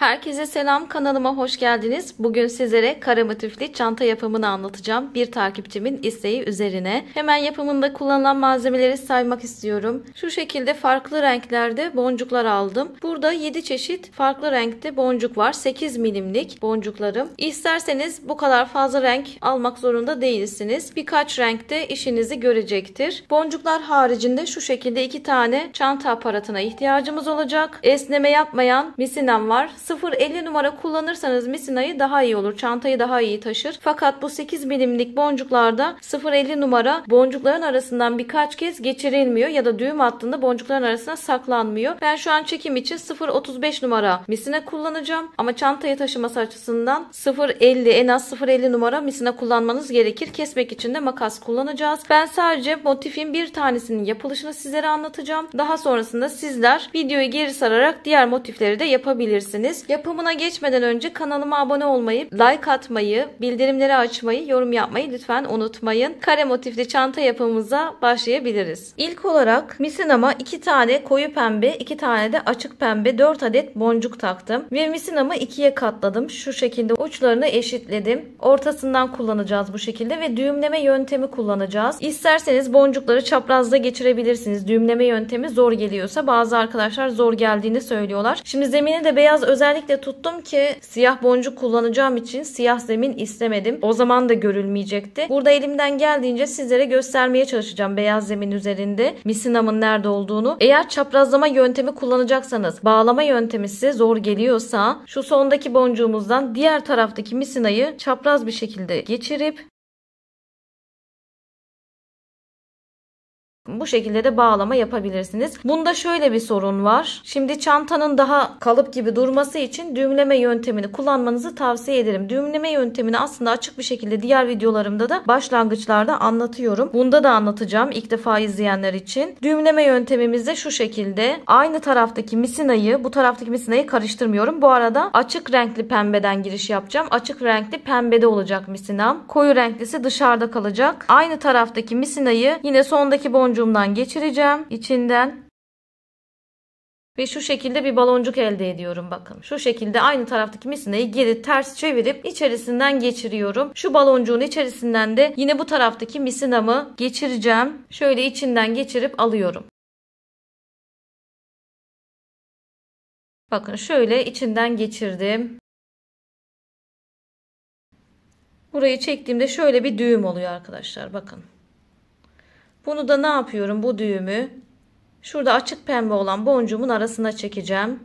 Herkese selam, kanalıma hoş geldiniz. Bugün sizlere kare motifli çanta yapımını anlatacağım. Bir takipçimin isteği üzerine. Hemen yapımında kullanılan malzemeleri saymak istiyorum. Şu şekilde farklı renklerde boncuklar aldım. Burada 7 çeşit farklı renkte boncuk var. 8 milimlik boncuklarım. İsterseniz bu kadar fazla renk almak zorunda değilsiniz. Birkaç renkte işinizi görecektir. Boncuklar haricinde şu şekilde 2 tane çanta aparatına ihtiyacımız olacak. Esneme yapmayan misinem var. 0,50 numara kullanırsanız misinayı daha iyi olur. Çantayı daha iyi taşır. Fakat bu 8 milimlik boncuklarda 0,50 numara boncukların arasından birkaç kez geçirilmiyor ya da düğüm attığında boncukların arasına saklanmıyor. Ben şu an çekim için 0,35 numara misine kullanacağım. Ama çantayı taşıması açısından 0,50 en az 0,50 numara misine kullanmanız gerekir. Kesmek için de makas kullanacağız. Ben sadece motifin bir tanesinin yapılışını sizlere anlatacağım. Daha sonrasında sizler videoyu geri sararak diğer motifleri de yapabilirsiniz. Yapımına geçmeden önce kanalıma abone olmayı, like atmayı, bildirimleri açmayı, yorum yapmayı lütfen unutmayın. Kare motifli çanta yapımımıza başlayabiliriz. İlk olarak misinama 2 tane koyu pembe, 2 tane de açık pembe 4 adet boncuk taktım. Ve misinamı 2'ye katladım. Şu şekilde uçlarını eşitledim. Ortasından kullanacağız bu şekilde ve düğümleme yöntemi kullanacağız. İsterseniz boncukları çaprazda geçirebilirsiniz. Düğümleme yöntemi zor geliyorsa bazı arkadaşlar zor geldiğini söylüyorlar. Şimdi zemini de beyaz özellikle tuttum ki siyah boncuk kullanacağım için siyah zemin istemedim. O zaman da görülmeyecekti. Burada elimden geldiğince sizlere göstermeye çalışacağım beyaz zemin üzerinde misinamın nerede olduğunu. Eğer çaprazlama yöntemi kullanacaksanız, bağlama yöntemi size zor geliyorsa şu sondaki boncuğumuzdan diğer taraftaki misinayı çapraz bir şekilde geçirip bu şekilde de bağlama yapabilirsiniz. Bunda şöyle bir sorun var. Şimdi çantanın daha kalıp gibi durması için düğümleme yöntemini kullanmanızı tavsiye ederim. Düğümleme yöntemini aslında açık bir şekilde diğer videolarımda da başlangıçlarda anlatıyorum. Bunda da anlatacağım ilk defa izleyenler için. Düğümleme yöntemimiz de şu şekilde. Aynı taraftaki misinayı, bu taraftaki misinayı karıştırmıyorum. Bu arada açık renkli pembeden giriş yapacağım. Açık renkli pembede olacak misinam. Koyu renklisi dışarıda kalacak. Aynı taraftaki misinayı yine sondaki boncuğumdan geçireceğim içinden ve şu şekilde bir baloncuk elde ediyorum. Bakın şu şekilde aynı taraftaki misinayı geri ters çevirip içerisinden geçiriyorum. Şu baloncuğun içerisinden de yine bu taraftaki misinamı geçireceğim. Şöyle içinden geçirip alıyorum. Bakın şöyle içinden geçirdim. Burayı çektiğimde şöyle bir düğüm oluyor arkadaşlar. Bakın. Bunu da ne yapıyorum? Bu düğümü şurada açık pembe olan boncuğumun arasına çekeceğim.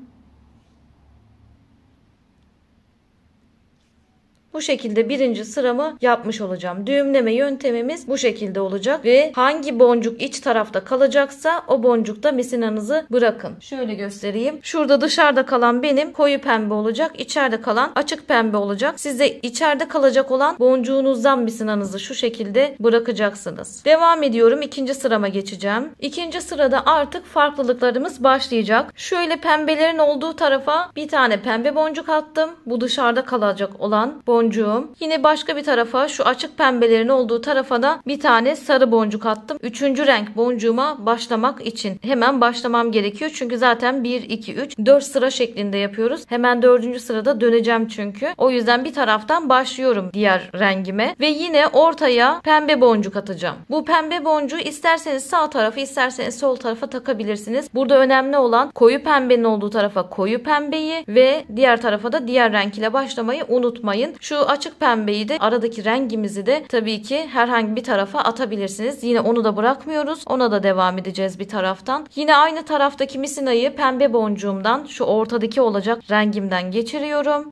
Bu şekilde birinci sıramı yapmış olacağım. Düğümleme yöntemimiz bu şekilde olacak ve hangi boncuk iç tarafta kalacaksa o boncukta misinanızı bırakın. Şöyle göstereyim. Şurada dışarıda kalan benim koyu pembe olacak. İçeride kalan açık pembe olacak. Siz de içeride kalacak olan boncuğunuzdan misinanızı şu şekilde bırakacaksınız. Devam ediyorum. İkinci sırama geçeceğim. İkinci sırada artık farklılıklarımız başlayacak. Şöyle pembelerin olduğu tarafa bir tane pembe boncuk attım. Bu dışarıda kalacak olan boncuğum. Yine başka bir tarafa şu açık pembelerin olduğu tarafa da bir tane sarı boncuk attım. Üçüncü renk boncuğuma başlamak için. Hemen başlamam gerekiyor. Çünkü zaten 1, 2, 3, 4 sıra şeklinde yapıyoruz. Hemen 4. sırada döneceğim çünkü. O yüzden bir taraftan başlıyorum diğer rengime. Ve yine ortaya pembe boncuk atacağım. Bu pembe boncuğu isterseniz sağ tarafa isterseniz sol tarafa takabilirsiniz. Burada önemli olan koyu pembenin olduğu tarafa koyu pembeyi ve diğer tarafa da diğer renk ile başlamayı unutmayın. Şu açık pembeyi de aradaki rengimizi de tabii ki herhangi bir tarafa atabilirsiniz. Yine onu da bırakmıyoruz. Ona da devam edeceğiz bir taraftan. Yine aynı taraftaki misinayı pembe boncuğumdan şu ortadaki olacak rengimden geçiriyorum.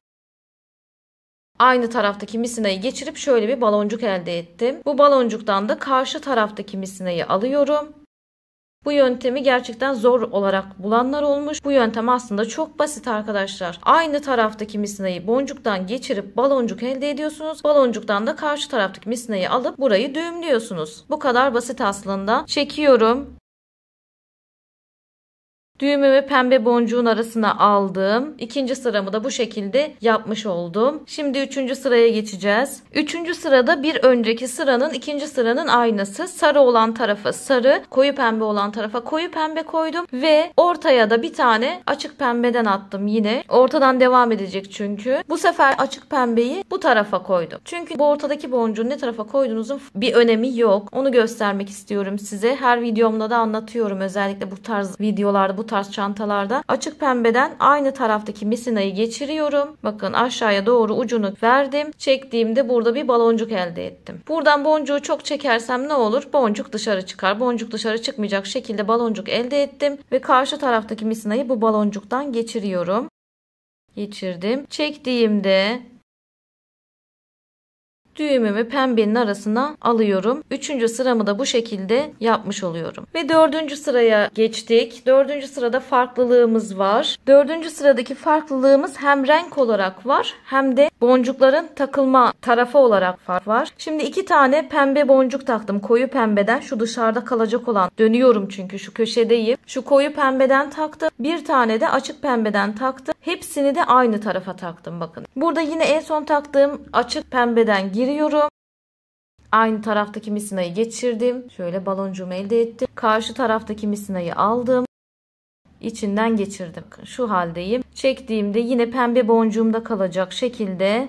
Aynı taraftaki misinayı geçirip şöyle bir baloncuk elde ettim. Bu baloncuktan da karşı taraftaki misinayı alıyorum. Bu yöntemi gerçekten zor olarak bulanlar olmuş. Bu yöntem aslında çok basit arkadaşlar. Aynı taraftaki misinayı boncuktan geçirip baloncuk elde ediyorsunuz. Baloncuktan da karşı taraftaki misinayı alıp burayı düğümlüyorsunuz. Bu kadar basit aslında. Çekiyorum. Düğümümü pembe boncuğun arasına aldım. İkinci sıramı da bu şekilde yapmış oldum. Şimdi üçüncü sıraya geçeceğiz. Üçüncü sırada bir önceki sıranın ikinci sıranın aynısı. Sarı olan tarafa sarı, koyu pembe olan tarafa koyu pembe koydum. Ve ortaya da bir tane açık pembeden attım yine. Ortadan devam edecek çünkü. Bu sefer açık pembeyi bu tarafa koydum. Çünkü bu ortadaki boncuğu ne tarafa koyduğunuzun bir önemi yok. Onu göstermek istiyorum size. Her videomda da anlatıyorum. Özellikle bu tarz videolarda, bu tarz çantalarda. Açık pembeden aynı taraftaki misinayı geçiriyorum. Bakın aşağıya doğru ucunu verdim. Çektiğimde burada bir baloncuk elde ettim. Buradan boncuğu çok çekersem ne olur? Boncuk dışarı çıkar. Boncuk dışarı çıkmayacak şekilde baloncuk elde ettim. Ve karşı taraftaki misinayı bu baloncuktan geçiriyorum. Geçirdim. Çektiğimde düğümümü pembenin arasına alıyorum. Üçüncü sıramı da bu şekilde yapmış oluyorum. Ve dördüncü sıraya geçtik. Dördüncü sırada farklılığımız var. Dördüncü sıradaki farklılığımız hem renk olarak var hem de boncukların takılma tarafı olarak var. Şimdi iki tane pembe boncuk taktım. Koyu pembeden, şu dışarıda kalacak olan, dönüyorum çünkü şu köşedeyim. Şu koyu pembeden taktım. Bir tane de açık pembeden taktım. Hepsini de aynı tarafa taktım bakın. Burada yine en son taktığım açık pembeden giriyorum. Aynı taraftaki misinayı geçirdim. Şöyle baloncuğumu elde ettim. Karşı taraftaki misinayı aldım. İçinden geçirdim. Şu haldeyim. Çektiğimde yine pembe boncuğumda kalacak şekilde,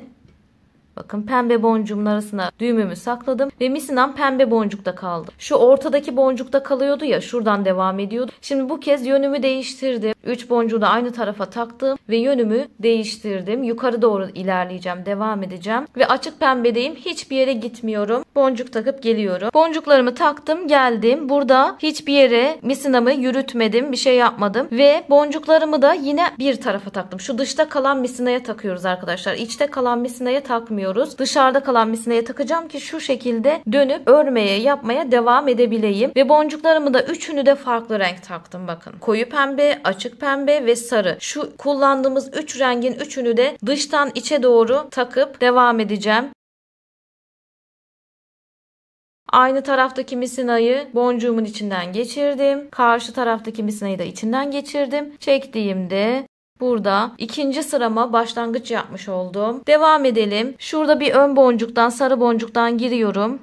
bakın pembe boncuğumun arasına düğümümü sakladım ve misinam pembe boncukta kaldı. Şu ortadaki boncukta kalıyordu ya, şuradan devam ediyordu. Şimdi bu kez yönümü değiştirdim. 3 boncuğu da aynı tarafa taktım ve yönümü değiştirdim. Yukarı doğru ilerleyeceğim, devam edeceğim ve açık pembedeyim. Hiçbir yere gitmiyorum. Boncuk takıp geliyorum. Boncuklarımı taktım, geldim. Burada hiçbir yere misinamı yürütmedim, bir şey yapmadım ve boncuklarımı da yine bir tarafa taktım. Şu dışta kalan misinaya takıyoruz arkadaşlar. İçte kalan misinaya takmıyoruz. Dışarıda kalan misinaya takacağım ki şu şekilde dönüp örmeye, yapmaya devam edebileyim. Ve boncuklarımı da üçünü de farklı renk taktım bakın. Koyu pembe, açık pembe ve sarı. Şu kullandığımız 3 rengin üçünü de dıştan içe doğru takıp devam edeceğim. Aynı taraftaki misinayı boncuğumun içinden geçirdim. Karşı taraftaki misinayı da içinden geçirdim. Çektiğimde burada ikinci sırama başlangıç yapmış oldum. Devam edelim. Şurada bir ön boncuktan, sarı boncuktan giriyorum.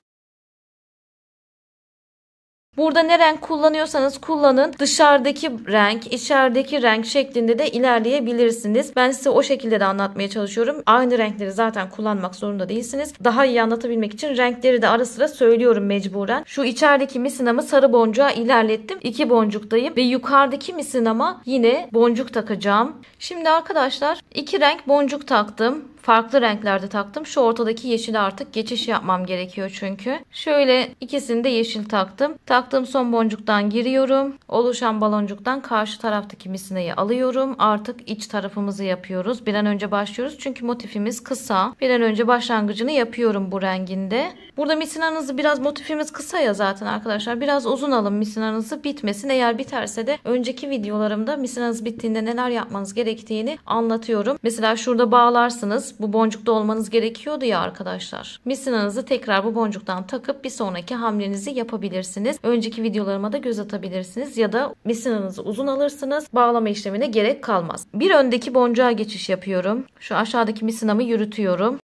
Burada ne renk kullanıyorsanız kullanın. Dışarıdaki renk, içerideki renk şeklinde de ilerleyebilirsiniz. Ben size o şekilde de anlatmaya çalışıyorum. Aynı renkleri zaten kullanmak zorunda değilsiniz. Daha iyi anlatabilmek için renkleri de ara sıra söylüyorum mecburen. Şu içerideki misinamı sarı boncuğa ilerlettim. 2 boncuktayım ve yukarıdaki misinama yine boncuk takacağım. Şimdi arkadaşlar 2 renk boncuk taktım. Farklı renklerde taktım. Şu ortadaki yeşile artık geçiş yapmam gerekiyor çünkü. Şöyle ikisini de yeşil taktım. Taktığım son boncuktan giriyorum. Oluşan baloncuktan karşı taraftaki misinayı alıyorum. Artık iç tarafımızı yapıyoruz. Bir an önce başlıyoruz çünkü motifimiz kısa. Bir an önce başlangıcını yapıyorum bu renginde. Burada misinanızı biraz, motifimiz kısa ya zaten arkadaşlar. Biraz uzun alın misinanızı, bitmesin. Eğer biterse de önceki videolarımda misinanız bittiğinde neler yapmanız gerektiğini anlatıyorum. Mesela şurada bağlarsınız. Bu boncukta olmanız gerekiyordu ya arkadaşlar. Misinanızı tekrar bu boncuktan takıp bir sonraki hamlenizi yapabilirsiniz. Önceki videolarıma da göz atabilirsiniz. Ya da misinanızı uzun alırsınız. Bağlama işlemine gerek kalmaz. Bir öndeki boncuğa geçiş yapıyorum. Şu aşağıdaki misinamı yürütüyorum.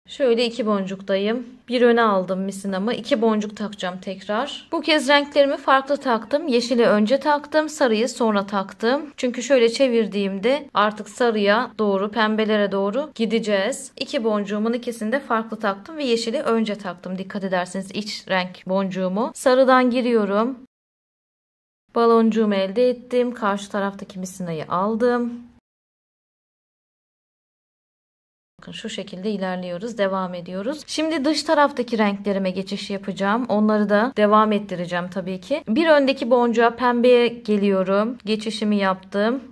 Şöyle 2 boncuktayım. Bir öne aldım misinamı. 2 boncuk takacağım tekrar. Bu kez renklerimi farklı taktım. Yeşili önce taktım. Sarıyı sonra taktım. Çünkü şöyle çevirdiğimde artık sarıya doğru, pembelere doğru gideceğiz. 2 boncuğumun ikisini de farklı taktım ve yeşili önce taktım. Dikkat ederseniz iç renk boncuğumu. Sarıdan giriyorum. Baloncuğumu elde ettim. Karşı taraftaki misinayı aldım. Şu şekilde ilerliyoruz. Devam ediyoruz. Şimdi dış taraftaki renklerime geçiş yapacağım. Onları da devam ettireceğim tabii ki. Bir öndeki boncuğa pembeye geliyorum. Geçişimi yaptım.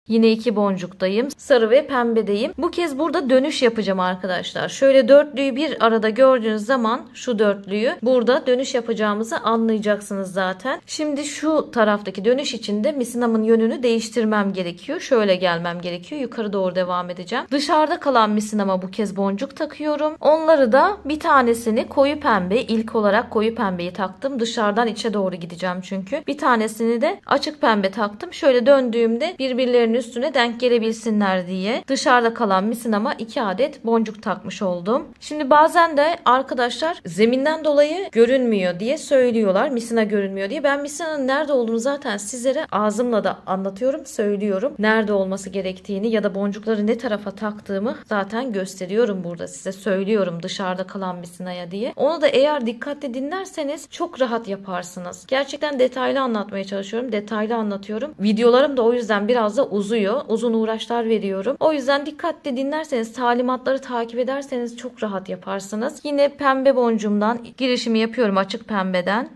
Yine 2 boncuktayım. Sarı ve pembedeyim. Bu kez burada dönüş yapacağım arkadaşlar. Şöyle dörtlüyü bir arada gördüğünüz zaman şu dörtlüyü burada dönüş yapacağımızı anlayacaksınız zaten. Şimdi şu taraftaki dönüş için de misinamın yönünü değiştirmem gerekiyor. Şöyle gelmem gerekiyor. Yukarı doğru devam edeceğim. Dışarıda kalan misinama bu kez boncuk takıyorum. Onları da bir tanesini koyu pembe, ilk olarak koyu pembeyi taktım. Dışarıdan içe doğru gideceğim çünkü. Bir tanesini de açık pembe taktım. Şöyle döndüğümde birbirlerinin üstüne denk gelebilsinler diye dışarıda kalan misinama 2 adet boncuk takmış oldum. Şimdi bazen de arkadaşlar zeminden dolayı görünmüyor diye söylüyorlar. Misina görünmüyor diye. Ben misinanın nerede olduğunu zaten sizlere ağzımla da anlatıyorum, söylüyorum. Nerede olması gerektiğini ya da boncukları ne tarafa taktığımı zaten gösteriyorum burada size, söylüyorum dışarıda kalan misinaya diye. Onu da eğer dikkatli dinlerseniz çok rahat yaparsınız. Gerçekten detaylı anlatmaya çalışıyorum. Detaylı anlatıyorum. Videolarım da o yüzden biraz da uzuyor. Uzun uğraşlar veriyorum. O yüzden dikkatli dinlerseniz, talimatları takip ederseniz çok rahat yaparsınız. Yine pembe boncuğumdan girişimi yapıyorum, açık pembeden.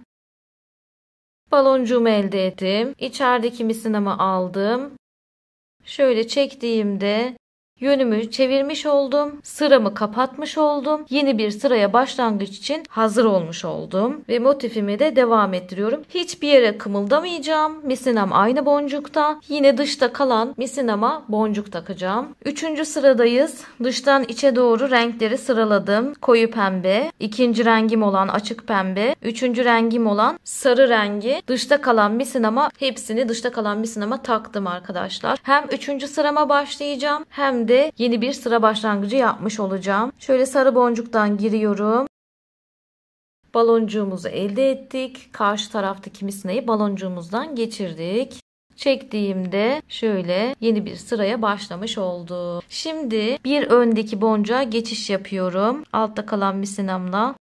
Baloncuğumu elde ettim. İçerideki misinamı aldım. Şöyle çektiğimde yönümü çevirmiş oldum. Sıramı kapatmış oldum. Yeni bir sıraya başlangıç için hazır olmuş oldum. Ve motifimi de devam ettiriyorum. Hiçbir yere kımıldamayacağım. Misinam aynı boncukta. Yine dışta kalan misinama boncuk takacağım. 3. sıradayız. Dıştan içe doğru renkleri sıraladım. Koyu pembe. 2. rengim olan açık pembe. 3. rengim olan sarı rengi. Dışta kalan misinama, hepsini dışta kalan misinama taktım arkadaşlar. Hem 3. sırama başlayacağım hem de yeni bir sıra başlangıcı yapmış olacağım. Şöyle sarı boncuktan giriyorum. Baloncuğumuzu elde ettik. Karşı taraftaki misinayı baloncuğumuzdan geçirdik. Çektiğimde şöyle yeni bir sıraya başlamış oldu. Şimdi bir öndeki boncuğa geçiş yapıyorum. Altta kalan misinamla.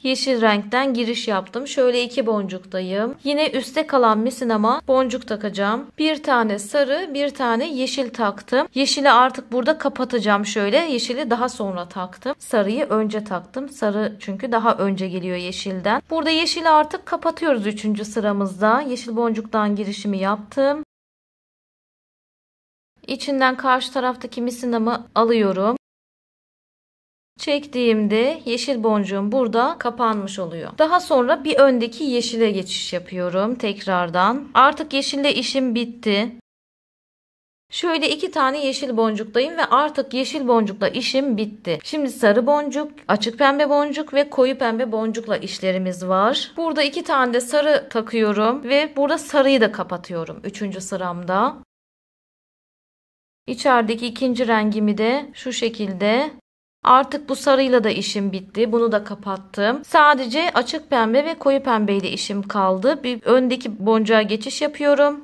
Yeşil renkten giriş yaptım. Şöyle 2 boncuktayım. Yine üstte kalan misinama boncuk takacağım. Bir tane sarı, bir tane yeşil taktım. Yeşili artık burada kapatacağım şöyle. Yeşili daha sonra taktım. Sarıyı önce taktım. Sarı çünkü daha önce geliyor yeşilden. Burada yeşili artık kapatıyoruz 3. sıramızda. Yeşil boncuktan girişimi yaptım. İçinden karşı taraftaki misinamı alıyorum. Çektiğimde yeşil boncuğum burada kapanmış oluyor. Daha sonra bir öndeki yeşile geçiş yapıyorum tekrardan. Artık yeşille işim bitti. Şöyle 2 tane yeşil boncuktayım ve artık yeşil boncukla işim bitti. Şimdi sarı boncuk, açık pembe boncuk ve koyu pembe boncukla işlerimiz var. Burada 2 tane de sarı takıyorum ve burada sarıyı da kapatıyorum 3. sıramda. İçerideki 2. rengimi de şu şekilde. Artık bu sarıyla da işim bitti. Bunu da kapattım. Sadece açık pembe ve koyu pembe ile işim kaldı. Bir öndeki boncuğa geçiş yapıyorum.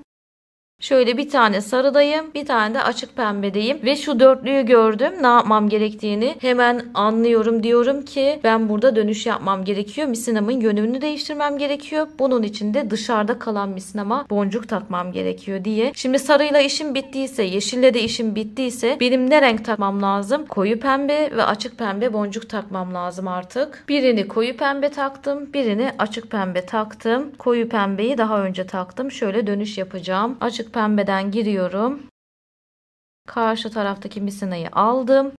Şöyle bir tane sarıdayım, bir tane de açık pembedeyim ve şu dörtlüyü gördüm. Ne yapmam gerektiğini hemen anlıyorum. Diyorum ki ben burada dönüş yapmam gerekiyor. Misinamın yönünü değiştirmem gerekiyor. Bunun için de dışarıda kalan misinama boncuk takmam gerekiyor diye. Şimdi sarıyla işim bittiyse, yeşille de işim bittiyse benim ne renk takmam lazım? Koyu pembe ve açık pembe boncuk takmam lazım artık. Birini koyu pembe taktım, birini açık pembe taktım. Koyu pembeyi daha önce taktım. Şöyle dönüş yapacağım. Açık pembeden giriyorum. Karşı taraftaki misinayı aldım.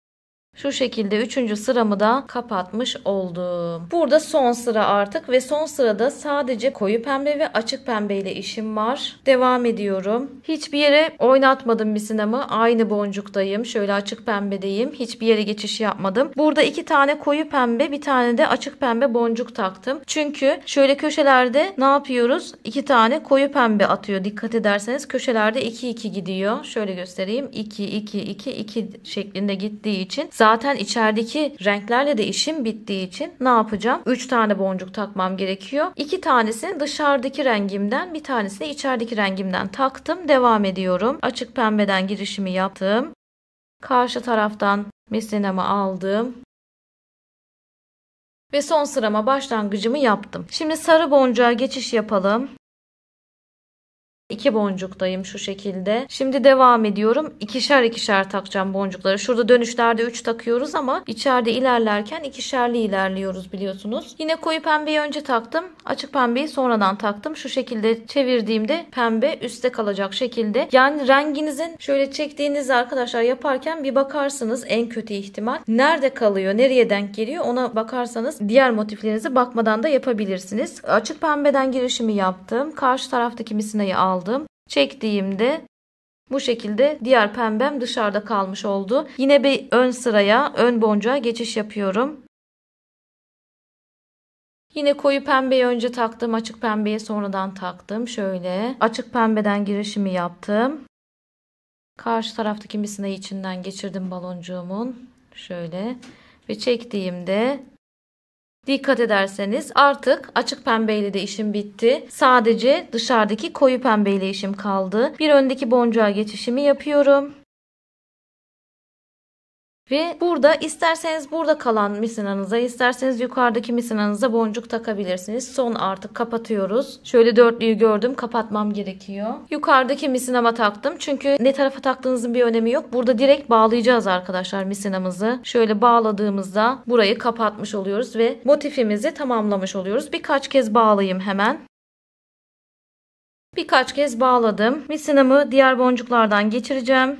Şu şekilde 3. sıramı da kapatmış oldum. Burada son sıra artık ve son sırada sadece koyu pembe ve açık pembe ile işim var. Devam ediyorum. Hiçbir yere oynatmadım misinamı. Aynı boncuktayım. Şöyle açık pembedeyim. Hiçbir yere geçiş yapmadım. Burada 2 tane koyu pembe, bir tane de açık pembe boncuk taktım. Çünkü şöyle köşelerde ne yapıyoruz? 2 tane koyu pembe atıyor. Dikkat ederseniz köşelerde 2-2 gidiyor. Şöyle göstereyim. 2-2-2-2 şeklinde gittiği için zaten içerideki renklerle de işim bittiği için ne yapacağım? 3 tane boncuk takmam gerekiyor. 2 tanesini dışarıdaki rengimden, bir tanesini içerideki rengimden taktım. Devam ediyorum. Açık pembeden girişimi yaptım. Karşı taraftan misinamı aldım. Ve son sırama başlangıcımı yaptım. Şimdi sarı boncuğa geçiş yapalım. 2 boncuktayım şu şekilde. Şimdi devam ediyorum. İkişer ikişer takacağım boncukları. Şurada dönüşlerde 3 takıyoruz ama içeride ilerlerken ikişerli ilerliyoruz biliyorsunuz. Yine koyu pembeyi önce taktım. Açık pembeyi sonradan taktım. Şu şekilde çevirdiğimde pembe üstte kalacak şekilde. Yani renginizin şöyle çektiğinizde arkadaşlar yaparken bir bakarsınız, en kötü ihtimal nerede kalıyor, nereye denk geliyor ona bakarsanız diğer motiflerinizi bakmadan da yapabilirsiniz. Açık pembeden girişimi yaptım. Karşı taraftaki misinayı aldım. Çektiğimde bu şekilde diğer pembem dışarıda kalmış oldu. Yine bir ön sıraya, ön boncuğa geçiş yapıyorum. Yine koyu pembeyi önce taktım. Açık pembeyi sonradan taktım. Şöyle açık pembeden girişimi yaptım. Karşı taraftaki misinayı içinden geçirdim baloncuğumun. Şöyle ve çektiğimde dikkat ederseniz artık açık pembeyle de işim bitti. Sadece dışarıdaki koyu pembeyle işim kaldı. Bir öndeki boncuğa geçişimi yapıyorum. Ve burada isterseniz burada kalan misinanıza, isterseniz yukarıdaki misinanıza boncuk takabilirsiniz. Son artık kapatıyoruz. Şöyle dörtlüyü gördüm. Kapatmam gerekiyor. Yukarıdaki misinama taktım. Çünkü ne tarafa taktığınızın bir önemi yok. Burada direkt bağlayacağız arkadaşlar misinamızı. Şöyle bağladığımızda burayı kapatmış oluyoruz ve motifimizi tamamlamış oluyoruz. Birkaç kez bağlayayım hemen. Birkaç kez bağladım. Misinamı diğer boncuklardan geçireceğim.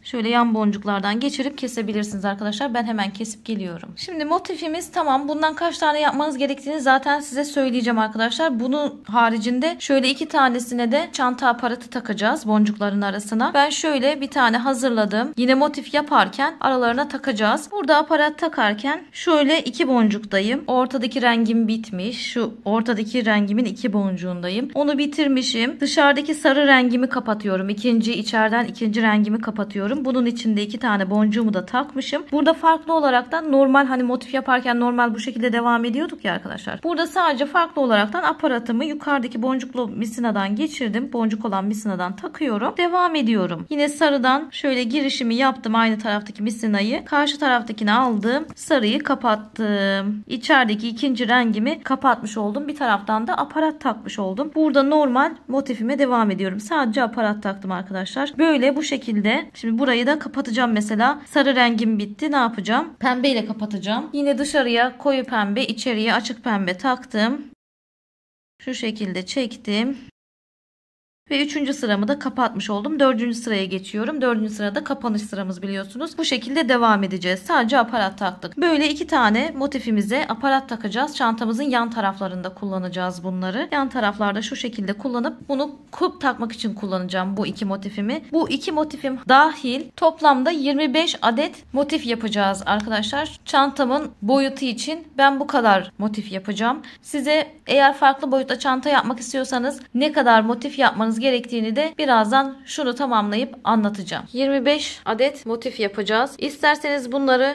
Şöyle yan boncuklardan geçirip kesebilirsiniz arkadaşlar. Ben hemen kesip geliyorum. Şimdi motifimiz tamam. Bundan kaç tane yapmanız gerektiğini zaten size söyleyeceğim arkadaşlar. Bunun haricinde şöyle 2 tanesine de çanta aparatı takacağız boncukların arasına. Ben şöyle bir tane hazırladım. Yine motif yaparken aralarına takacağız. Burada aparat takarken şöyle 2 boncuktayım. Ortadaki rengim bitmiş. Şu ortadaki rengimin 2 boncuğundayım. Onu bitirmişim. Dışarıdaki sarı rengimi kapatıyorum. İçeriden ikinci rengimi kapatıyorum. Bunun içinde 2 tane boncuğumu da takmışım. Burada farklı olaraktan normal hani motif yaparken normal bu şekilde devam ediyorduk ya arkadaşlar. Burada sadece farklı olaraktan aparatımı yukarıdaki boncuklu misinadan geçirdim. Boncuk olan misinadan takıyorum. Devam ediyorum. Yine sarıdan şöyle girişimi yaptım. Aynı taraftaki misinayı. Karşı taraftakini aldım. Sarıyı kapattım. İçerideki ikinci rengimi kapatmış oldum. Bir taraftan da aparat takmış oldum. Burada normal motifime devam ediyorum. Sadece aparat taktım arkadaşlar. Böyle bu şekilde. Şimdi burayı da kapatacağım mesela. Sarı rengim bitti. Ne yapacağım? Pembe ile kapatacağım. Yine dışarıya koyu pembe, içeriye açık pembe taktım. Şu şekilde çektim. Ve 3. sıramı da kapatmış oldum. 4. sıraya geçiyorum. 4. sırada kapanış sıramız biliyorsunuz. Bu şekilde devam edeceğiz. Sadece aparat taktık. Böyle 2 tane motifimize aparat takacağız. Çantamızın yan taraflarında kullanacağız bunları. Yan taraflarda şu şekilde kullanıp bunu kulp takmak için kullanacağım bu 2 motifimi. Bu 2 motifim dahil toplamda 25 adet motif yapacağız arkadaşlar. Çantamın boyutu için ben bu kadar motif yapacağım. Size eğer farklı boyutta çanta yapmak istiyorsanız ne kadar motif yapmanız gerektiğini de birazdan şunu tamamlayıp anlatacağım. 25 adet motif yapacağız. İsterseniz bunları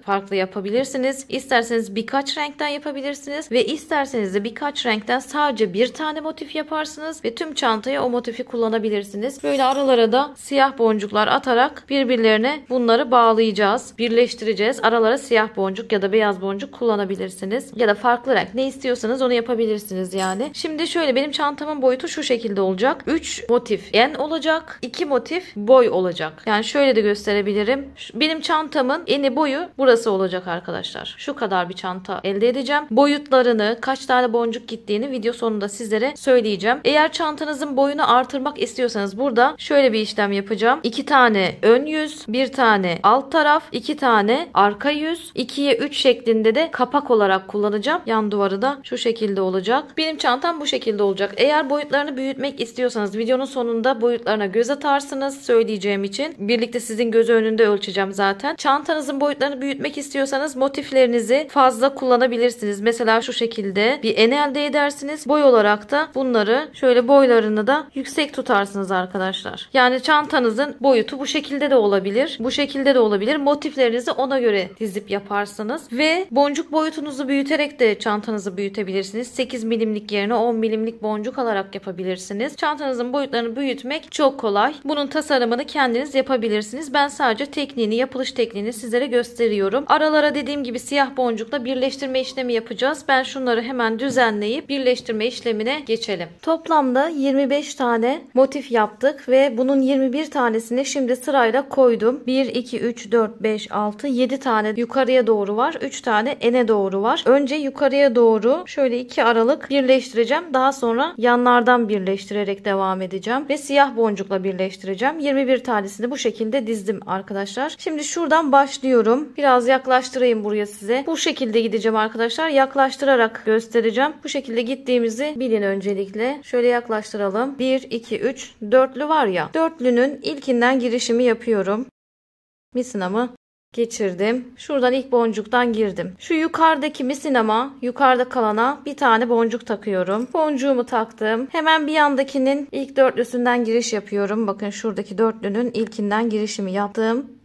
farklı yapabilirsiniz. İsterseniz birkaç renkten yapabilirsiniz ve isterseniz de birkaç renkten sadece bir tane motif yaparsınız ve tüm çantaya o motifi kullanabilirsiniz. Böyle aralara da siyah boncuklar atarak birbirlerine bunları bağlayacağız. Birleştireceğiz. Aralara siyah boncuk ya da beyaz boncuk kullanabilirsiniz. Ya da farklı renk ne istiyorsanız onu yapabilirsiniz yani. Şimdi şöyle benim çantamın boyutu şu şekilde olacak. 3 motif en olacak. 2 motif boy olacak. Yani şöyle de gösterebilirim. Benim çantamın eni boyu burası olacak arkadaşlar. Şu kadar bir çanta elde edeceğim. Boyutlarını, kaç tane boncuk gittiğini video sonunda sizlere söyleyeceğim. Eğer çantanızın boyunu artırmak istiyorsanız burada şöyle bir işlem yapacağım. 2 tane ön yüz, 1 tane alt taraf, 2 tane arka yüz, 2'ye 3 şeklinde de kapak olarak kullanacağım. Yan duvarı da şu şekilde olacak. Benim çantam bu şekilde olacak. Eğer boyutlarını büyütmek istiyorsanız videonun sonunda boyutlarına göz atarsınız söyleyeceğim için. Birlikte sizin göz önünde ölçeceğim zaten. Çantanızın boyutlarını büyütmek istiyorsanız motiflerinizi fazla kullanabilirsiniz. Mesela şu şekilde bir en elde edersiniz. Boy olarak da bunları şöyle boylarını da yüksek tutarsınız arkadaşlar. Yani çantanızın boyutu bu şekilde de olabilir. Bu şekilde de olabilir. Motiflerinizi ona göre dizip yaparsınız. Ve boncuk boyutunuzu büyüterek de çantanızı büyütebilirsiniz. 8 milimlik yerine 10 milimlik boncuk alarak yapabilirsiniz. Çantanızın boyutlarını büyütmek çok kolay. Bunun tasarımını kendiniz yapabilirsiniz. Ben sadece tekniğini, yapılış tekniğini sizlere gösteriyorum. Aralara dediğim gibi siyah boncukla birleştirme işlemi yapacağız. Ben şunları hemen düzenleyip birleştirme işlemine geçelim. Toplamda 25 tane motif yaptık ve bunun 21 tanesini şimdi sırayla koydum. 1, 2, 3, 4, 5, 6, 7 tane yukarıya doğru var. 3 tane ene doğru var. Önce yukarıya doğru şöyle 2 aralık birleştireceğim. Daha sonra yanlardan birleştirerek devam edeceğim ve siyah boncukla birleştireceğim. 21 tanesini bu şekilde dizdim arkadaşlar. Şimdi şuradan başlıyorum. Biraz yaklaştırayım buraya size. Bu şekilde gideceğim arkadaşlar. Yaklaştırarak göstereceğim. Bu şekilde gittiğimizi bilin öncelikle. Şöyle yaklaştıralım. 1, 2, 3, dörtlü var ya. Dörtlünün ilkinden girişimi yapıyorum. Misinamı geçirdim. Şuradan ilk boncuktan girdim. Şu yukarıdaki misinama, yukarıda kalana bir tane boncuk takıyorum. Boncuğumu taktım. Hemen bir yandakinin ilk dörtlüsünden giriş yapıyorum. Bakın şuradaki dörtlünün ilkinden girişimi yaptım.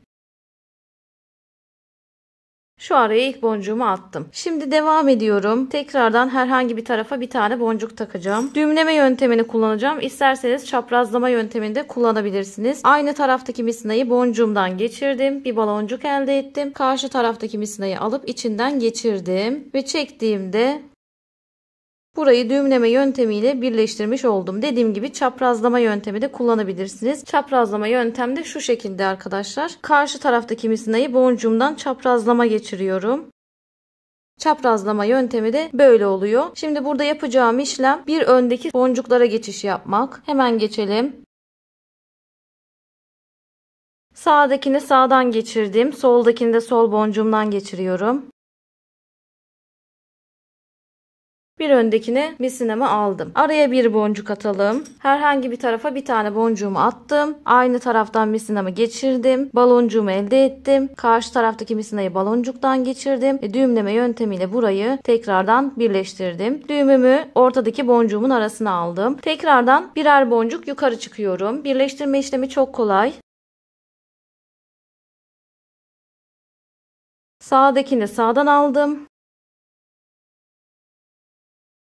Şu araya ilk boncuğumu attım. Şimdi devam ediyorum. Tekrardan herhangi bir tarafa bir tane boncuk takacağım. Düğümleme yöntemini kullanacağım. İsterseniz çaprazlama yöntemini de kullanabilirsiniz. Aynı taraftaki misinayı boncuğumdan geçirdim. Bir baloncuk elde ettim. Karşı taraftaki misinayı alıp içinden geçirdim. Ve çektiğimde burayı düğümleme yöntemiyle birleştirmiş oldum. Dediğim gibi çaprazlama yöntemi de kullanabilirsiniz. Çaprazlama yöntem de şu şekilde arkadaşlar. Karşı taraftaki misinayı boncuğumdan çaprazlama geçiriyorum. Çaprazlama yöntemi de böyle oluyor. Şimdi burada yapacağım işlem bir öndeki boncuklara geçiş yapmak. Hemen geçelim. Sağdakini sağdan geçirdim. Soldakini de sol boncuğumdan geçiriyorum. Bir öndekine misinamı aldım. Araya bir boncuk atalım. Herhangi bir tarafa bir tane boncuğumu attım. Aynı taraftan misinamı geçirdim. Baloncuğumu elde ettim. Karşı taraftaki misinayı baloncuktan geçirdim. Düğümleme yöntemiyle burayı tekrardan birleştirdim. Düğümümü ortadaki boncuğumun arasına aldım. Tekrardan birer boncuk yukarı çıkıyorum. Birleştirme işlemi çok kolay. Sağdakini sağdan aldım.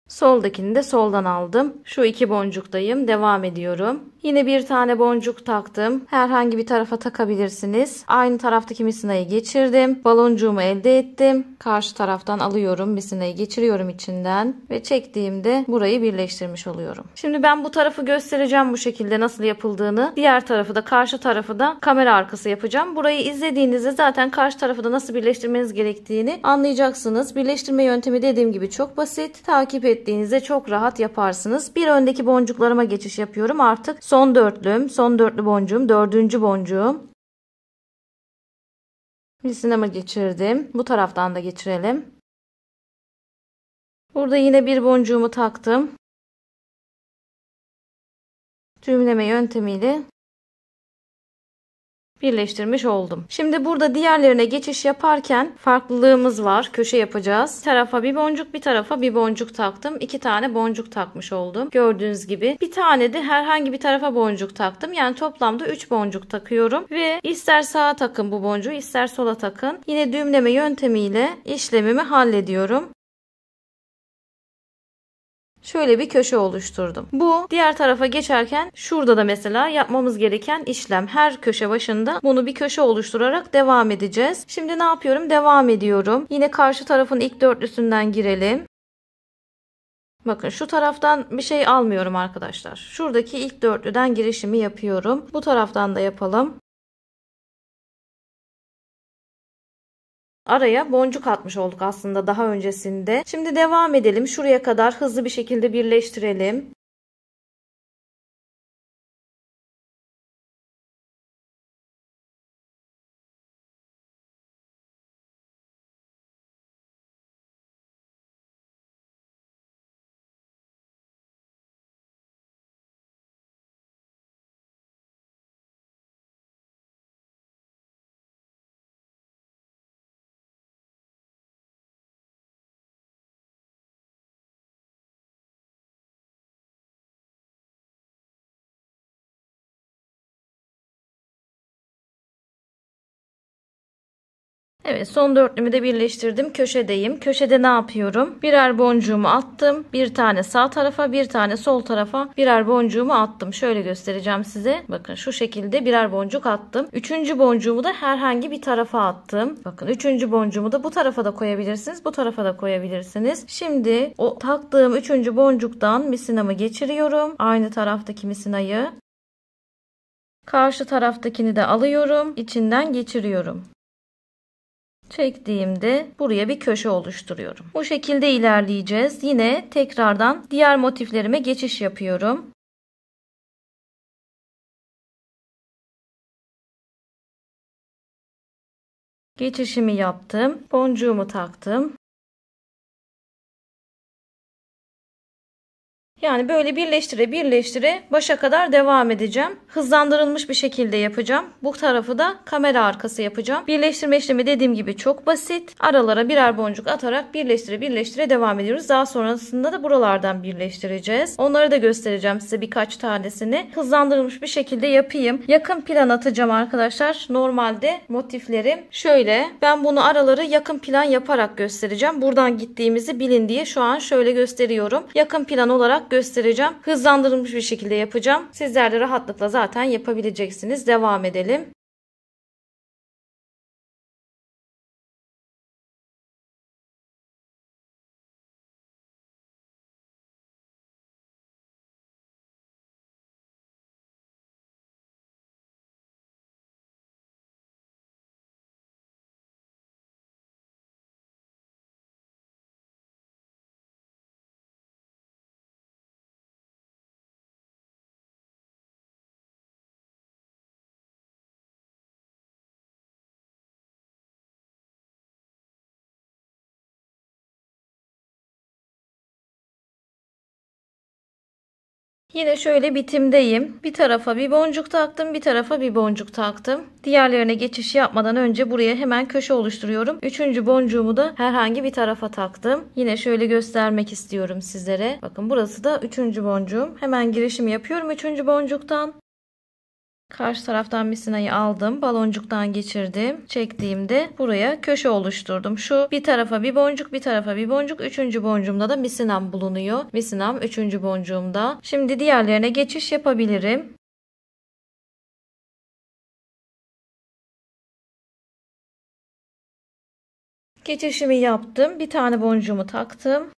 Soldakini de soldan aldım. Şu iki boncuktayım. Devam ediyorum. Yine bir tane boncuk taktım. Herhangi bir tarafa takabilirsiniz. Aynı taraftaki misinayı geçirdim. Baloncuğumu elde ettim. Karşı taraftan alıyorum. Misinayı geçiriyorum içinden. Ve çektiğimde burayı birleştirmiş oluyorum. Şimdi ben bu tarafı göstereceğim bu şekilde nasıl yapıldığını. Diğer tarafı da karşı tarafı da kamera arkası yapacağım. Burayı izlediğinizde zaten karşı tarafı da nasıl birleştirmeniz gerektiğini anlayacaksınız. Birleştirme yöntemi dediğim gibi çok basit. Takip ettiğinizde çok rahat yaparsınız. Bir öndeki boncuklarıma geçiş yapıyorum. Artık son dörtlüm, son dörtlü boncuğum, dördüncü boncuğum. Misinamı geçirdim. Bu taraftan da geçirelim. Burada yine bir boncuğumu taktım. Düğümleme yöntemiyle birleştirmiş oldum. Şimdi burada diğerlerine geçiş yaparken farklılığımız var. Köşe yapacağız. Bir tarafa bir boncuk, bir tarafa bir boncuk taktım. 2 tane boncuk takmış oldum. Gördüğünüz gibi. Bir tane de herhangi bir tarafa boncuk taktım. Yani toplamda 3 boncuk takıyorum. Ve ister sağa takın bu boncuğu, ister sola takın. Yine düğümleme yöntemiyle işlemimi hallediyorum. Şöyle bir köşe oluşturdum. Bu diğer tarafa geçerken şurada da mesela yapmamız gereken işlem. Her köşe başında bunu bir köşe oluşturarak devam edeceğiz. Şimdi ne yapıyorum? Devam ediyorum. Yine karşı tarafın ilk dörtlüsünden girelim. Bakın şu taraftan bir şey almıyorum arkadaşlar. Şuradaki ilk dörtlüden girişimi yapıyorum. Bu taraftan da yapalım. Araya boncuk atmış olduk aslında daha öncesinde. Şimdi devam edelim. Şuraya kadar hızlı bir şekilde birleştirelim. Evet, son dörtlümü de birleştirdim. Köşedeyim. Köşede ne yapıyorum? Birer boncuğumu attım. Bir tane sağ tarafa, bir tane sol tarafa birer boncuğumu attım. Şöyle göstereceğim size. Bakın şu şekilde birer boncuk attım. Üçüncü boncuğumu da herhangi bir tarafa attım. Bakın üçüncü boncuğumu da bu tarafa da koyabilirsiniz. Bu tarafa da koyabilirsiniz. Şimdi o taktığım üçüncü boncuktan misinamı geçiriyorum. Aynı taraftaki misinayı. Karşı taraftakini de alıyorum. İçinden geçiriyorum. Çektiğimde buraya bir köşe oluşturuyorum. Bu şekilde ilerleyeceğiz. Yine tekrardan diğer motiflerime geçiş yapıyorum. Geçişimi yaptım. Boncuğumu taktım. Yani böyle birleştire birleştire başa kadar devam edeceğim. Hızlandırılmış bir şekilde yapacağım. Bu tarafı da kamera arkası yapacağım. Birleştirme işlemi dediğim gibi çok basit. Aralara birer boncuk atarak birleştire birleştire devam ediyoruz. Daha sonrasında da buralardan birleştireceğiz. Onları da göstereceğim size birkaç tanesini. Hızlandırılmış bir şekilde yapayım. Yakın plan atacağım arkadaşlar. Normalde motiflerim şöyle. Ben bunu araları yakın plan yaparak göstereceğim. Buradan gittiğimizi bilin diye şu an şöyle gösteriyorum. Yakın plan olarak göstereceğim. Hızlandırılmış bir şekilde yapacağım. Sizler de rahatlıkla zaten yapabileceksiniz. Devam edelim. Yine şöyle bitimdeyim. Bir tarafa bir boncuk taktım, bir tarafa bir boncuk taktım. Diğerlerine geçiş yapmadan önce buraya hemen köşe oluşturuyorum. Üçüncü boncuğumu da herhangi bir tarafa taktım. Yine şöyle göstermek istiyorum sizlere. Bakın burası da üçüncü boncuğum. Hemen girişimi yapıyorum üçüncü boncuktan. Karşı taraftan misinayı aldım. Baloncuktan geçirdim. Çektiğimde buraya köşe oluşturdum. Şu bir tarafa bir boncuk, bir tarafa bir boncuk. Üçüncü boncuğumda da misinam bulunuyor. Misinam üçüncü boncuğumda. Şimdi diğerlerine geçiş yapabilirim. Geçişimi yaptım. Bir tane boncuğumu taktım.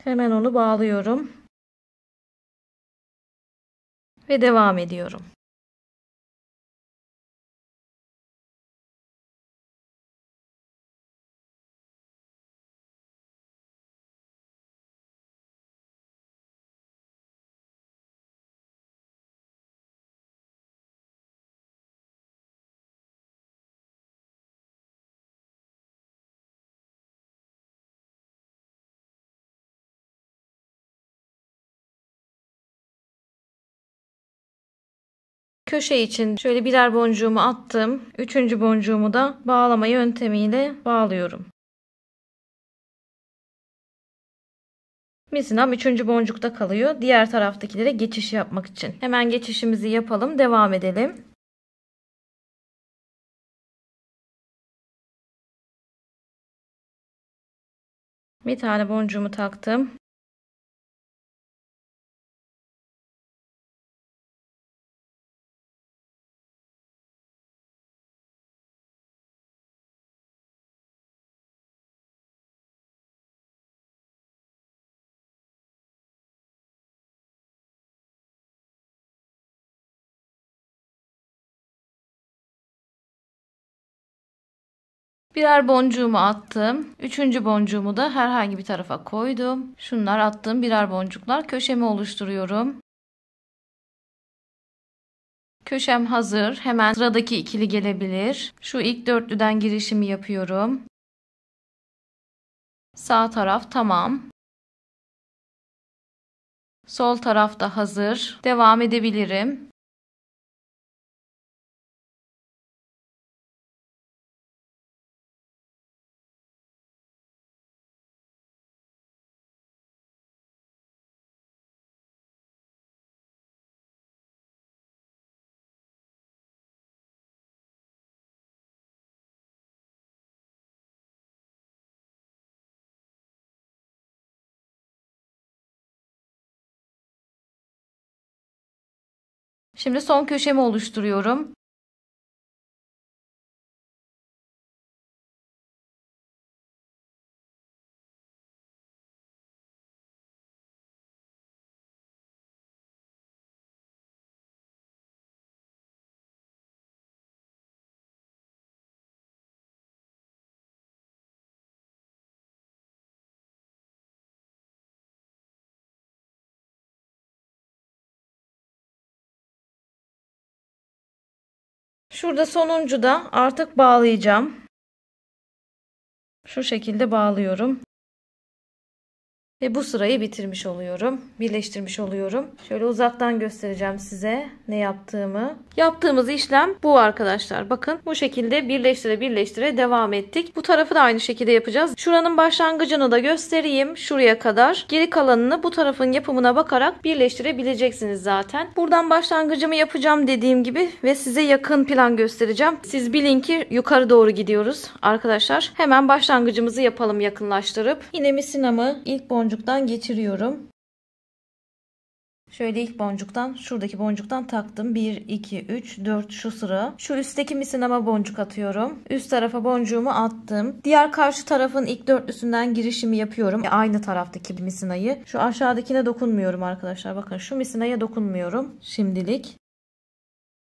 Hemen onu bağlıyorum. Ve devam ediyorum. Köşe için şöyle birer boncuğumu attım. Üçüncü boncuğumu da bağlama yöntemiyle bağlıyorum. Misinam üçüncü boncukta kalıyor. Diğer taraftakilere geçiş yapmak için. Hemen geçişimizi yapalım. Devam edelim. Bir tane boncuğumu taktım. Birer boncuğumu attım. Üçüncü boncuğumu da herhangi bir tarafa koydum. Şunlar attığım birer boncuklar. Köşemi oluşturuyorum. Köşem hazır. Hemen sıradaki ikili gelebilir. Şu ilk dörtlüden girişimi yapıyorum. Sağ taraf tamam. Sol taraf da hazır. Devam edebilirim. Şimdi son köşemi oluşturuyorum. Şurada sonuncu da artık bağlayacağım. Şu şekilde bağlıyorum. Ve bu sırayı bitirmiş oluyorum. Birleştirmiş oluyorum. Şöyle uzaktan göstereceğim size ne yaptığımı. Yaptığımız işlem bu arkadaşlar. Bakın bu şekilde birleştire birleştire devam ettik. Bu tarafı da aynı şekilde yapacağız. Şuranın başlangıcını da göstereyim. Şuraya kadar. Geri kalanını bu tarafın yapımına bakarak birleştirebileceksiniz zaten. Buradan başlangıcımı yapacağım dediğim gibi ve size yakın plan göstereceğim. Siz bilin ki yukarı doğru gidiyoruz arkadaşlar. Hemen başlangıcımızı yapalım yakınlaştırıp. Yine misinamı ilk boncuktan geçiriyorum. Şöyle ilk boncuktan, şuradaki boncuktan taktım. 1, 2, 3, 4 şu sıra. Şu üstteki misinama boncuk atıyorum. Üst tarafa boncuğumu attım. Diğer karşı tarafın ilk dörtlüsünden girişimi yapıyorum. Aynı taraftaki misinayı. Şu aşağıdakine dokunmuyorum arkadaşlar. Bakın şu misinaya dokunmuyorum şimdilik.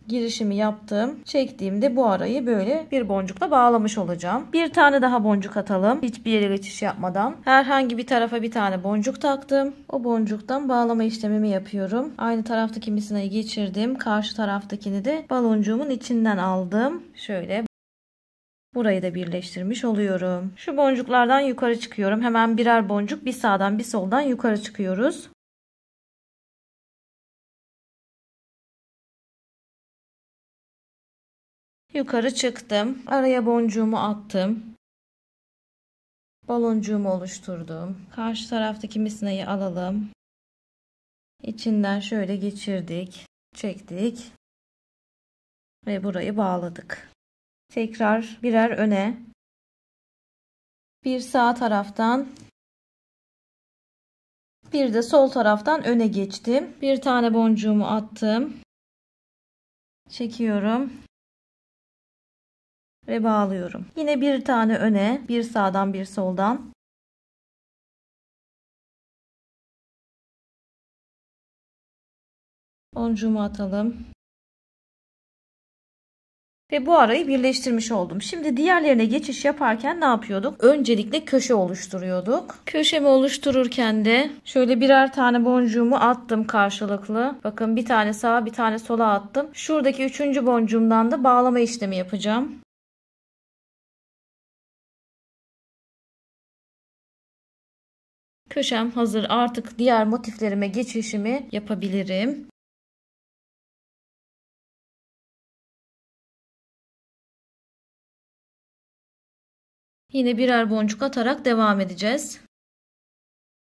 Girişimi yaptım. Çektiğimde bu arayı böyle bir boncukla bağlamış olacağım. Bir tane daha boncuk atalım. Hiçbir yere geçiş yapmadan. Herhangi bir tarafa bir tane boncuk taktım. O boncuktan bağlama işlemimi yapıyorum. Aynı taraftaki misinayı geçirdim. Karşı taraftakini de baloncuğumun içinden aldım. Şöyle. Burayı da birleştirmiş oluyorum. Şu boncuklardan yukarı çıkıyorum. Hemen birer boncuk bir sağdan bir soldan yukarı çıkıyoruz. Yukarı çıktım. Araya boncuğumu attım. Baloncuğumu oluşturdum. Karşı taraftaki misinayı alalım. İçinden şöyle geçirdik. Çektik. Ve burayı bağladık. Tekrar birer öne. Bir sağ taraftan. Bir de sol taraftan öne geçtim. Bir tane boncuğumu attım. Çekiyorum. Ve bağlıyorum. Yine bir tane öne, bir sağdan bir soldan. Boncuğumu atalım. Ve bu arayı birleştirmiş oldum. Şimdi diğerlerine geçiş yaparken ne yapıyorduk? Öncelikle köşe oluşturuyorduk. Köşemi oluştururken de şöyle birer tane boncuğumu attım karşılıklı. Bakın bir tane sağa bir tane sola attım. Şuradaki üçüncü boncuğumdan da bağlama işlemi yapacağım. Köşem hazır. Artık diğer motiflerime geçişimi yapabilirim. Yine birer boncuk atarak devam edeceğiz.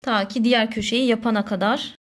Ta ki diğer köşeyi yapana kadar.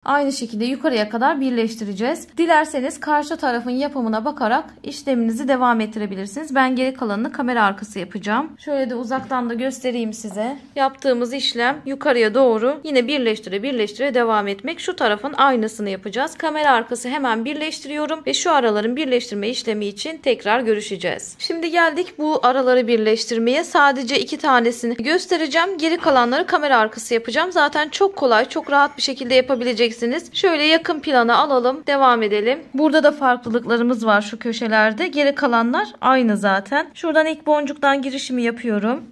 Aynı şekilde yukarıya kadar birleştireceğiz. Dilerseniz karşı tarafın yapımına bakarak işleminizi devam ettirebilirsiniz. Ben geri kalanını kamera arkası yapacağım. Şöyle de uzaktan da göstereyim size. Yaptığımız işlem yukarıya doğru yine birleştire birleştire devam etmek. Şu tarafın aynısını yapacağız. Kamera arkası hemen birleştiriyorum ve şu araların birleştirme işlemi için tekrar görüşeceğiz. Şimdi geldik bu araları birleştirmeye. Sadece 2 tanesini göstereceğim. Geri kalanları kamera arkası yapacağım. Zaten çok kolay, çok rahat bir şekilde yapabileceksiniz. Şöyle yakın plana alalım. Devam edelim. Burada da farklılıklarımız var şu köşelerde. Geri kalanlar aynı zaten. Şuradan ilk boncuktan girişimi yapıyorum.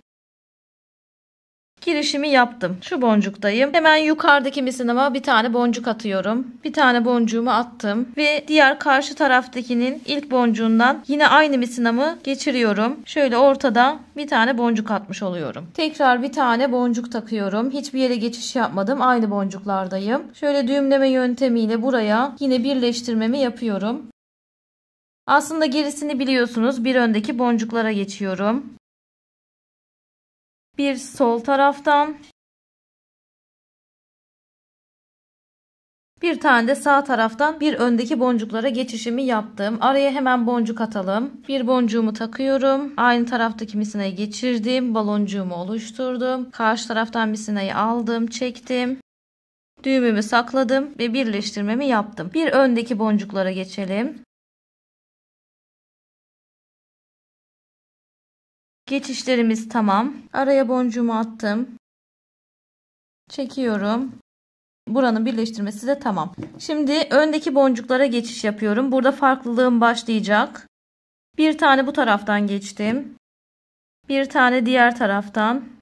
Girişimi yaptım. Şu boncuktayım. Hemen yukarıdaki misinama bir tane boncuk atıyorum. Bir tane boncuğumu attım. Ve diğer karşı taraftakinin ilk boncuğundan yine aynı misinamı geçiriyorum. Şöyle ortada bir tane boncuk atmış oluyorum. Tekrar bir tane boncuk takıyorum. Hiçbir yere geçiş yapmadım. Aynı boncuklardayım. Şöyle düğümleme yöntemiyle buraya yine birleştirmemi yapıyorum. Aslında gerisini biliyorsunuz. Bir öndeki boncuklara geçiyorum. Bir sol taraftan, bir tane de sağ taraftan bir öndeki boncuklara geçişimi yaptım. Araya hemen boncuk atalım. Bir boncuğumu takıyorum. Aynı taraftaki misinayı geçirdim. Baloncuğumu oluşturdum. Karşı taraftan misinayı aldım, çektim. Düğümümü sakladım ve birleştirmemi yaptım. Bir öndeki boncuklara geçelim. Geçişlerimiz tamam. Araya boncuğumu attım. Çekiyorum. Buranın birleştirmesi de tamam. Şimdi öndeki boncuklara geçiş yapıyorum. Burada farklılığım başlayacak. Bir tane bu taraftan geçtim. Bir tane diğer taraftan.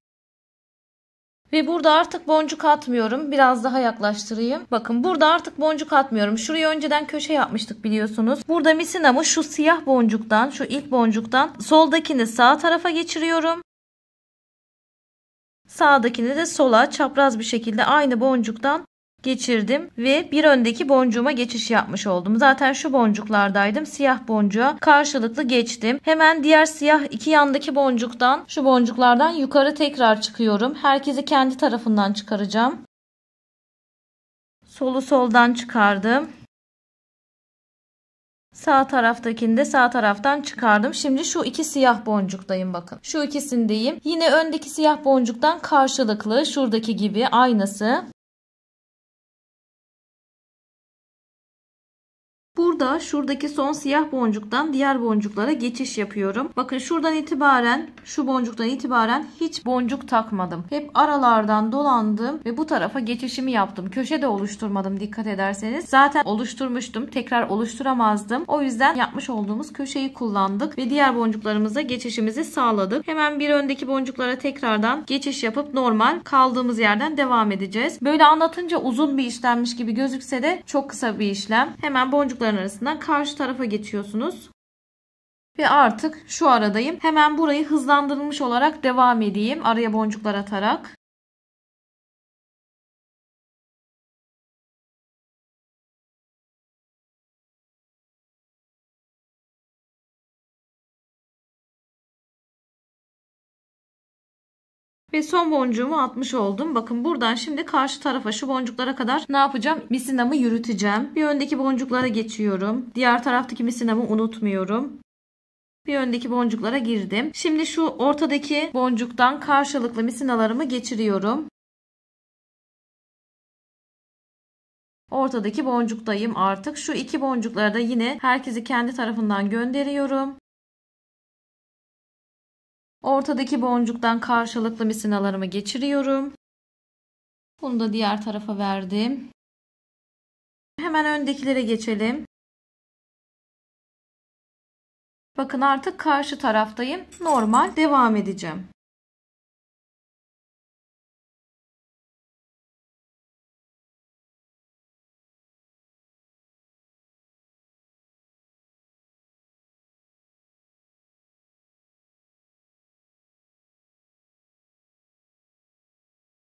Ve burada artık boncuk atmıyorum. Biraz daha yaklaştırayım. Bakın burada artık boncuk atmıyorum. Şuraya önceden köşe yapmıştık biliyorsunuz. Burada misinamı şu siyah boncuktan, şu ilk boncuktan soldakini sağ tarafa geçiriyorum. Sağdakini de sola çapraz bir şekilde aynı boncuktan geçirdim ve bir öndeki boncuğuma geçiş yapmış oldum. Zaten şu boncuklardaydım. Siyah boncuğa karşılıklı geçtim. Hemen diğer siyah iki yandaki boncuktan, şu boncuklardan yukarı tekrar çıkıyorum. Herkesi kendi tarafından çıkaracağım. Solu soldan çıkardım. Sağ taraftakini de sağ taraftan çıkardım. Şimdi şu iki siyah boncuktayım bakın. Şu ikisindeyim. Yine öndeki siyah boncuktan karşılıklı şuradaki gibi aynısı. Burada şuradaki son siyah boncuktan diğer boncuklara geçiş yapıyorum. Bakın şuradan itibaren, şu boncuktan itibaren hiç boncuk takmadım. Hep aralardan dolandım ve bu tarafa geçişimi yaptım. Köşe de oluşturmadım dikkat ederseniz. Zaten oluşturmuştum. Tekrar oluşturamazdım. O yüzden yapmış olduğumuz köşeyi kullandık ve diğer boncuklarımıza geçişimizi sağladık. Hemen bir öndeki boncuklara tekrardan geçiş yapıp normal kaldığımız yerden devam edeceğiz. Böyle anlatınca uzun bir işlemmiş gibi gözükse de çok kısa bir işlem. Hemen boncukların arasından karşı tarafa geçiyorsunuz. Ve artık şu aradayım. Hemen burayı hızlandırılmış olarak devam edeyim. Araya boncuklar atarak. Ve son boncuğumu atmış oldum. Bakın buradan şimdi karşı tarafa şu boncuklara kadar ne yapacağım? Misinamı yürüteceğim. Bir öndeki boncuklara geçiyorum. Diğer taraftaki misinamı unutmuyorum. Bir öndeki boncuklara girdim. Şimdi şu ortadaki boncuktan karşılıklı misinalarımı geçiriyorum. Ortadaki boncuktayım artık. Şu iki boncukları da yine herkesi kendi tarafından gönderiyorum. Ortadaki boncuktan karşılıklı misinalarımı geçiriyorum. Bunu da diğer tarafa verdim. Hemen öndekilere geçelim. Bakın artık karşı taraftayım. Normal devam edeceğim.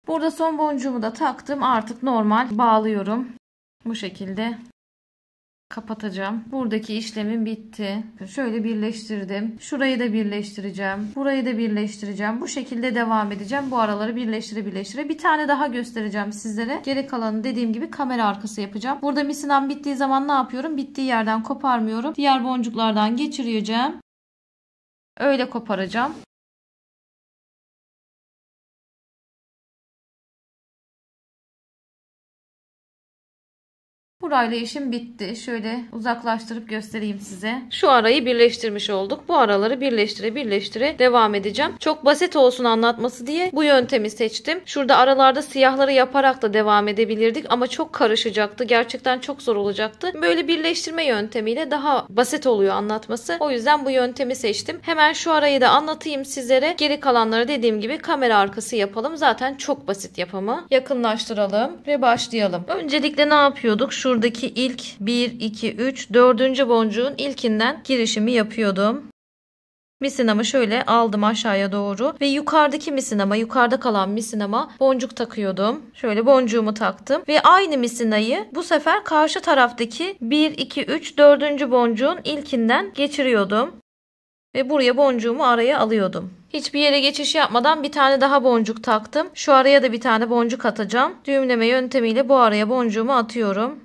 Burada son boncuğumu da taktım. Artık normal bağlıyorum. Bu şekilde kapatacağım. Buradaki işlemim bitti. Şöyle birleştirdim. Şurayı da birleştireceğim. Burayı da birleştireceğim. Bu şekilde devam edeceğim. Bu araları birleştire. Bir tane daha göstereceğim sizlere. Geri kalanı dediğim gibi kamera arkası yapacağım. Burada misinam bittiği zaman ne yapıyorum? Bittiği yerden koparmıyorum. Diğer boncuklardan geçireceğim. Öyle koparacağım. Burayla işim bitti. Şöyle uzaklaştırıp göstereyim size. Şu arayı birleştirmiş olduk. Bu araları birleştire devam edeceğim. Çok basit olsun anlatması diye bu yöntemi seçtim. Şurada aralarda siyahları yaparak da devam edebilirdik ama çok karışacaktı. Gerçekten çok zor olacaktı. Böyle birleştirme yöntemiyle daha basit oluyor anlatması. O yüzden bu yöntemi seçtim. Hemen şu arayı da anlatayım sizlere. Geri kalanları dediğim gibi kamera arkası yapalım. Zaten çok basit yapımı. Yakınlaştıralım ve başlayalım. Öncelikle ne yapıyorduk? Şuradaki ilk 1, 2, 3, 4. boncuğun ilkinden girişimi yapıyordum. Misinamı şöyle aldım aşağıya doğru ve yukarıdaki misinama, yukarıda kalan misinama boncuk takıyordum. Şöyle boncuğumu taktım ve aynı misinayı bu sefer karşı taraftaki 1, 2, 3, 4. boncuğun ilkinden geçiriyordum. Ve buraya boncuğumu araya alıyordum. Hiçbir yere geçiş yapmadan bir tane daha boncuk taktım. Şu araya da bir tane boncuk atacağım. Düğümleme yöntemiyle bu araya boncuğumu atıyorum.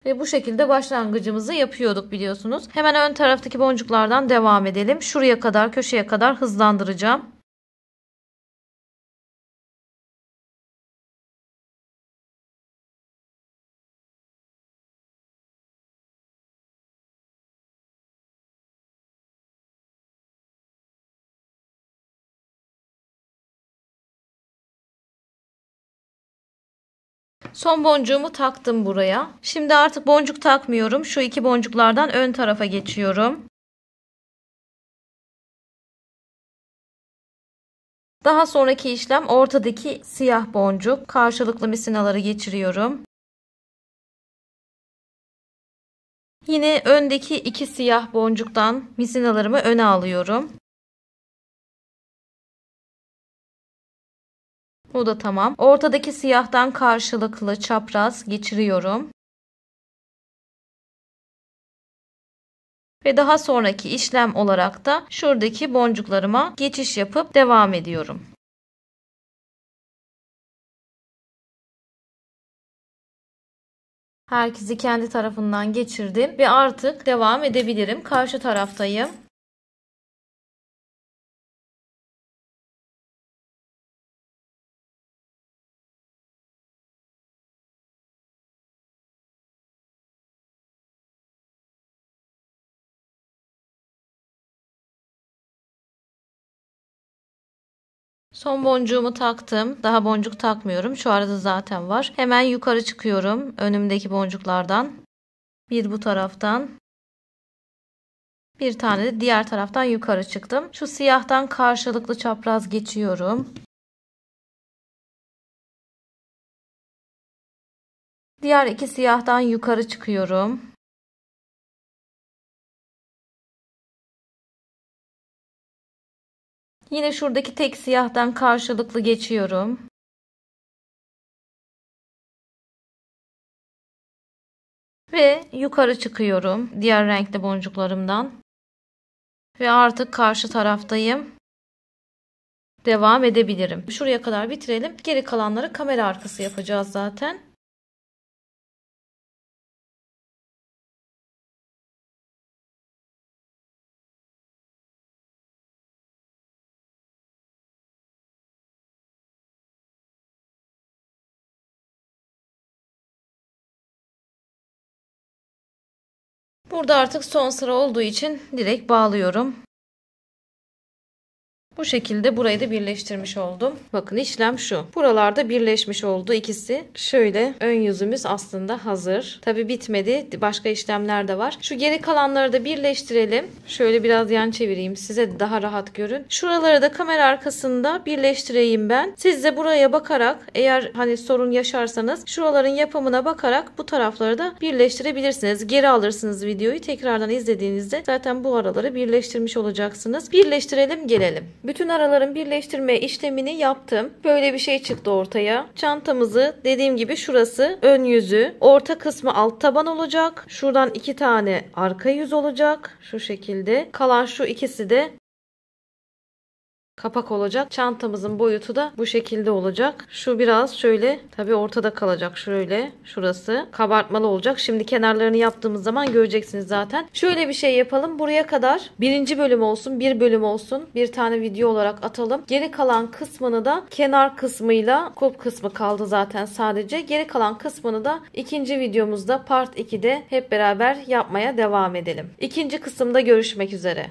Ve bu şekilde başlangıcımızı yapıyorduk biliyorsunuz. Hemen ön taraftaki boncuklardan devam edelim. Şuraya kadar, köşeye kadar hızlandıracağım. Son boncuğumu taktım buraya. Şimdi artık boncuk takmıyorum. Şu iki boncuklardan ön tarafa geçiyorum. Daha sonraki işlem ortadaki siyah boncuk. Karşılıklı misinaları geçiriyorum. Yine öndeki iki siyah boncuktan misinalarımı öne alıyorum. Bu da tamam. Ortadaki siyahtan karşılıklı çapraz geçiriyorum. Ve daha sonraki işlem olarak da şuradaki boncuklarıma geçiş yapıp devam ediyorum. Herkesi kendi tarafından geçirdim ve artık devam edebilirim. Karşı taraftayım. Son boncuğumu taktım. Daha boncuk takmıyorum. Şu arada zaten var. Hemen yukarı çıkıyorum. Önümdeki boncuklardan. Bir bu taraftan. Bir tane de diğer taraftan yukarı çıktım. Şu siyahtan karşılıklı çapraz geçiyorum. Diğer iki siyahtan yukarı çıkıyorum. Yine şuradaki tek siyahtan karşılıklı geçiyorum. Ve yukarı çıkıyorum diğer renkli boncuklarımdan. Ve artık karşı taraftayım. Devam edebilirim. Şuraya kadar bitirelim. Geri kalanları kamera arkası yapacağız zaten. Burada artık son sıra olduğu için direkt bağlıyorum. Bu şekilde burayı da birleştirmiş oldum. Bakın işlem şu. Buralarda birleşmiş oldu ikisi. Şöyle ön yüzümüz aslında hazır. Tabi bitmedi. Başka işlemler de var. Şu geri kalanları da birleştirelim. Şöyle biraz yan çevireyim. Size daha rahat görün. Şuraları da kamera arkasında birleştireyim ben. Siz de buraya bakarak eğer hani sorun yaşarsanız şuraların yapımına bakarak bu tarafları da birleştirebilirsiniz. Geri alırsınız videoyu. Tekrardan izlediğinizde zaten bu araları birleştirmiş olacaksınız. Birleştirelim gelelim. Bütün araların birleştirme işlemini yaptım. Böyle bir şey çıktı ortaya. Çantamızı dediğim gibi şurası ön yüzü. Orta kısmı alt taban olacak. Şuradan iki tane arka yüz olacak. Şu şekilde. Kalan şu ikisi de kapak olacak. Çantamızın boyutu da bu şekilde olacak. Şu biraz şöyle tabii ortada kalacak. Şöyle şurası kabartmalı olacak. Şimdi kenarlarını yaptığımız zaman göreceksiniz zaten. Şöyle bir şey yapalım. Buraya kadar birinci bölüm olsun. Bir bölüm olsun. Bir tane video olarak atalım. Geri kalan kısmını da kenar kısmıyla kulp kısmı kaldı zaten sadece. Geri kalan kısmını da ikinci videomuzda part 2'de hep beraber yapmaya devam edelim. İkinci kısımda görüşmek üzere.